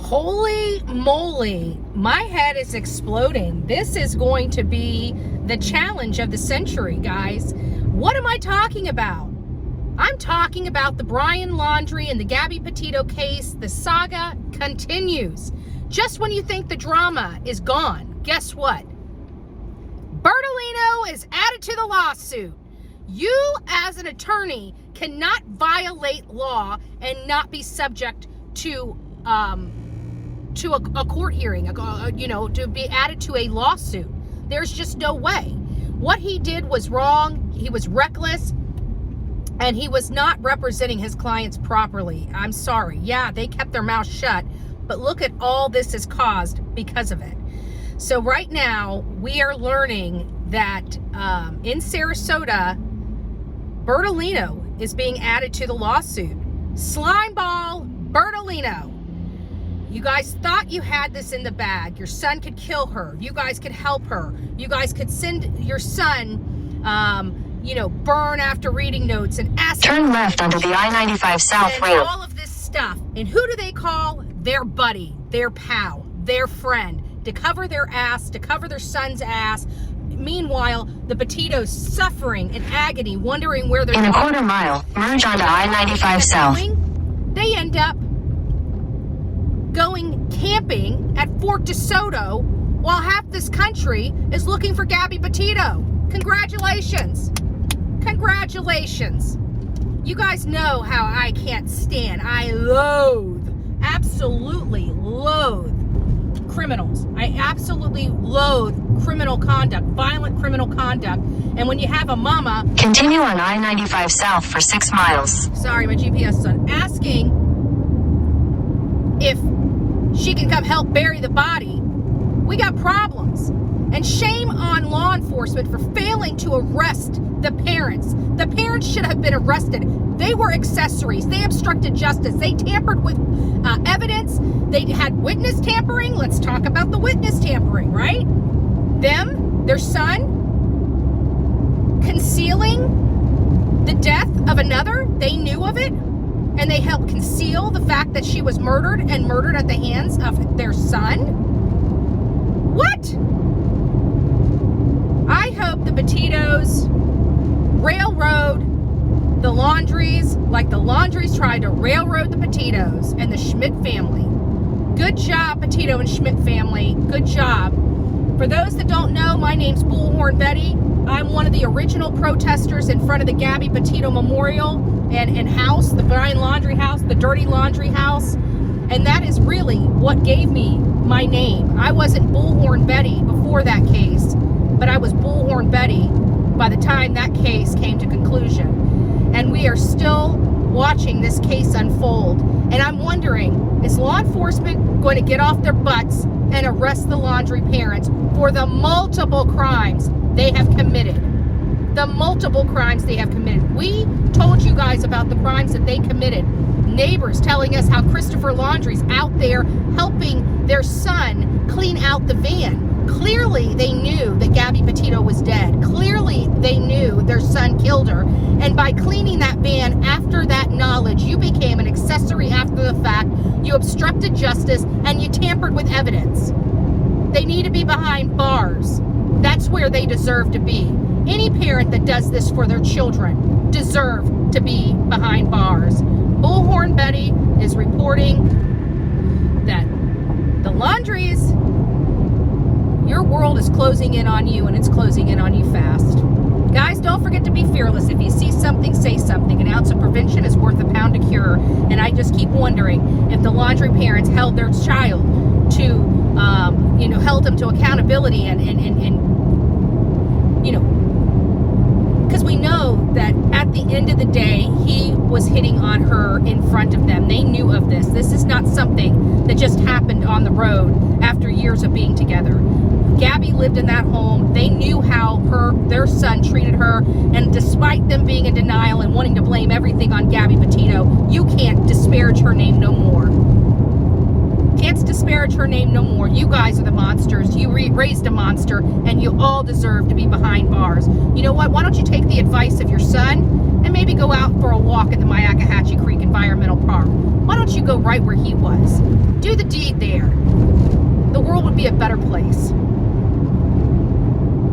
Holy moly, my head is exploding. This is going to be the challenge of the century, guys. What am I talking about? I'm talking about the Brian Laundrie and the Gabby Petito case. The saga continues. Just when you think the drama is gone, guess what? Bertolino is added to the lawsuit. You, as an attorney, cannot violate law and not be subject to a court hearing, to be added to a lawsuit. There's just no way. What he did was wrong. He was reckless, and he was not representing his clients properly. I'm sorry. Yeah, they kept their mouth shut, but look at all this is caused because of it. So right now, we are learning that in Sarasota, Bertolino is being added to the lawsuit. Slimeball Bertolino. You guys thought you had this in the bag. Your son could kill her. You guys could help her. You guys could send your son, burn after reading notes and ask. Turn left onto the I-95 South ramp. All of this stuff. And who do they call? Their buddy, their pal, their friend, to cover their ass, to cover their son's ass. Meanwhile, the Petitos suffering in agony, wondering where they're going. In a quarter mile, merge onto I-95 South. They end up going camping at Fort DeSoto while half this country is looking for Gabby Petito. Congratulations. Congratulations. You guys know how I can't stand. I absolutely loathe criminals. I absolutely loathe criminal conduct, violent criminal conduct. And when you have a mama... Continue on I-95 South for 6 miles. Sorry, my GPS is on. Asking if she can come help bury the body. We got problems. And shame on law enforcement for failing to arrest the parents. The parents should have been arrested. They were accessories. They obstructed justice. They tampered with evidence. They had witness tampering. Let's talk about the witness tampering, right? Them, their son, concealing the death of another. They knew of it. And they helped conceal the fact that she was murdered and murdered at the hands of their son? What? I hope the Petitos railroad the Laundries like the Laundries tried to railroad the Petitos and the Schmidt family. Good job, Petito and Schmidt family. Good job. For those that don't know, my name's Bullhorn Betty. I'm one of the original protesters in front of the Gabby Petito Memorial and house, the Brian Laundrie house, the Dirty Laundry house. And that is really what gave me my name. I wasn't Bullhorn Betty before that case, but I was Bullhorn Betty by the time that case came to conclusion. And we are still watching this case unfold. And I'm wondering, is law enforcement going to get off their butts and arrest the Laundrie parents for the multiple crimes they have committed? The multiple crimes they have committed. We told you guys about the crimes that they committed. Neighbors telling us how Christopher Laundrie's out there helping their son clean out the van. Clearly they knew that Gabby Petito was dead. Clearly they knew their son killed her. And by cleaning that van after that knowledge, you became an accessory after the fact. You obstructed justice and you tampered with evidence. They need to be behind bars. That's where they deserve to be. Any parent that does this for their children deserve to be behind bars. Bullhorn Betty is reporting that the Laundries, your world is closing in on you, and it's closing in on you fast. Guys, don't forget to be fearless. If you see something, say something. An ounce of prevention is worth a pound of cure. And I just keep wondering if the Laundrie parents held their child to, held them to accountability and because we know that at the end of the day, he was hitting on her in front of them. They knew of this. This is not something that just happened on the road after years of being together. Gabby lived in that home. They knew how their son treated her, and despite them being in denial and wanting to blame everything on Gabby Petito, you can't disparage her name no more. Can't disparage her name no more. You guys are the monsters. You raised a monster, and you all deserve to be behind bars. You know what? Why don't you take the advice of your son and maybe go out for a walk at the Myakkahatchee Creek Environmental Park? Why don't you go right where he was? Do the deed there, the world would be a better place.